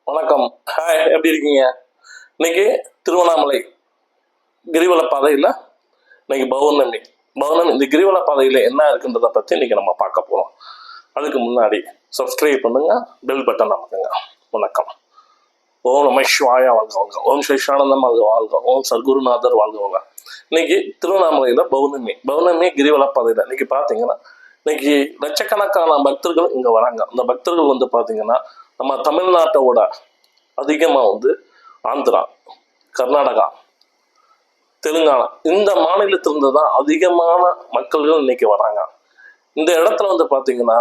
வணக்கம். ஹாய், எப்படி இருக்கீங்க? இன்னைக்கு திருவண்ணாமலை கிரிவல பாதையில் இன்னைக்கு பௌர்ணமி. இந்த கிரிவல பாதையில் என்ன இருக்குன்றதை பற்றி இன்னைக்கு நம்ம பார்க்க போகிறோம். அதுக்கு முன்னாடி சப்ஸ்கிரைப் பண்ணுங்க, பெல் பட்டன் நமக்குங்க. வணக்கம். ஓம் நம சிவாயா வாழ்க வாழ்க, ஓம் சேஷானந்தம் வாழ்க வாழ்க, ஓம் சர்க்குருநாதர் வாழ்க வாழ்க. இன்னைக்கு திருவண்ணாமலையில் பௌர்ணமி கிரிவல பாதையில் இன்னைக்கு பார்த்தீங்கன்னா இன்னைக்கு லட்சக்கணக்கான பக்தர்கள் இங்கே வராங்க. அந்த பக்தர்கள் பார்த்தீங்கன்னா நம்ம தமிழ்நாட்டோட அதிகமாக ஆந்திரா, கர்நாடகா, தெலுங்கானா இந்த மாநிலத்திலிருந்து தான் அதிகமான மக்கள்கள் இன்னைக்கு வராங்க. இந்த இடத்துல பார்த்தீங்கன்னா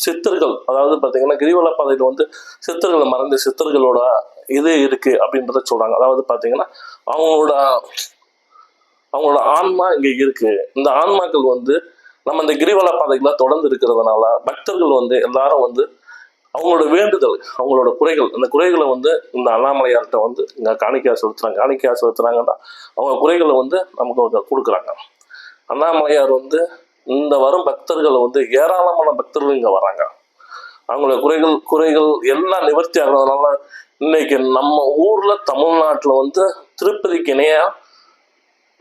சித்தர்கள், அதாவது பார்த்தீங்கன்னா கிரிவல பாதையில் சித்தர்களை மறந்து சித்தர்களோட இது இருக்கு அப்படின்றத சொல்றாங்க. அதாவது பார்த்தீங்கன்னா அவங்களோட ஆன்மா இங்கே இருக்கு. இந்த ஆன்மாக்கள் நம்ம இந்த கிரிவல பாதைகளை தொடர்ந்து இருக்கிறதுனால பக்தர்கள் எல்லாரும் அவங்களோட வேண்டுதல், அவங்களோட குறைகள், அந்த குறைகளை இந்த அண்ணாமலையார்கிட்ட இங்கே காணிக்கையா செலுத்துறாங்கன்னா அவங்க குறைகளை நமக்கு கொடுக்குறாங்க. அண்ணாமலையார் இந்த வரும் பக்தர்களை ஏராளமான பக்தர்கள் இங்கே வராங்க. அவங்களோட குறைகள் எல்லாம் நிவர்த்தி ஆகிறதுனால இன்னைக்கு நம்ம ஊர்ல தமிழ்நாட்டில் திருப்பதிக்கு இணையா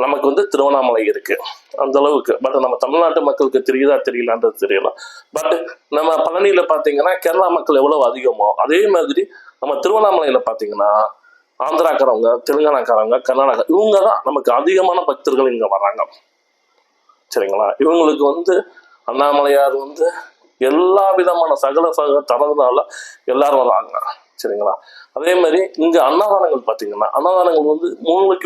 நமக்கு திருவண்ணாமலை இருக்கு அந்த அளவுக்கு. பட் நம்ம தமிழ்நாட்டு மக்களுக்கு தெரியலான்றது தெரியல. பட் நம்ம பழனியில பாத்தீங்கன்னா கேரளா மக்கள் எவ்வளவு அதிகமோ அதே மாதிரி நம்ம திருவண்ணாமலையில பாத்தீங்கன்னா ஆந்திராக்காரவங்க, தெலுங்கானாக்காரவங்க, கர்நாடகா இவங்க தான் நமக்கு அதிகமான பக்தர்கள் இங்க வர்றாங்க. சரிங்களா? இவங்களுக்கு அண்ணாமலையார் எல்லா விதமான சகல தரதுனால எல்லாரும் வர்றாங்க. சரிங்களா? அதே மாதிரி இங்க அன்னதானங்கள் பாத்தீங்கன்னா அன்னதானங்கள்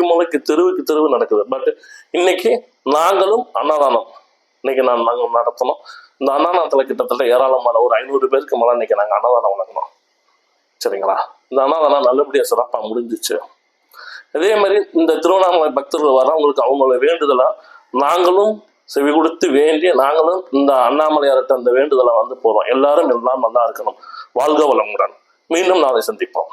மூளைக்கு தெருவுக்கு தெருவு நடக்குது. பட் இன்னைக்கு நாங்களும் அன்னதானம் நாங்கள் நடத்தணும். இந்த அன்னதானத்துல கிட்டத்தட்ட ஏராளமான ஒரு 500 பேருக்கு மேல இன்னைக்கு நாங்கள் அன்னதானம் வழங்கணும். சரிங்களா? இந்த அன்னதானம் நல்லபடியா சிறப்பா முடிஞ்சிச்சு. அதே மாதிரி இந்த திருவண்ணாமலை பக்தர்கள் வரவங்களுக்கு அவங்களோட வேண்டுதலா நாங்களும் செவி கொடுத்து வேண்டி நாங்களும் இந்த அண்ணாமலையார்கிட்ட அந்த வேண்டுதலை போறோம். எல்லாரும் எல்லாம் நல்லா இருக்கணும். வாழ்க வளமுடன். மீண்டும் நாளை சந்திப்போம்.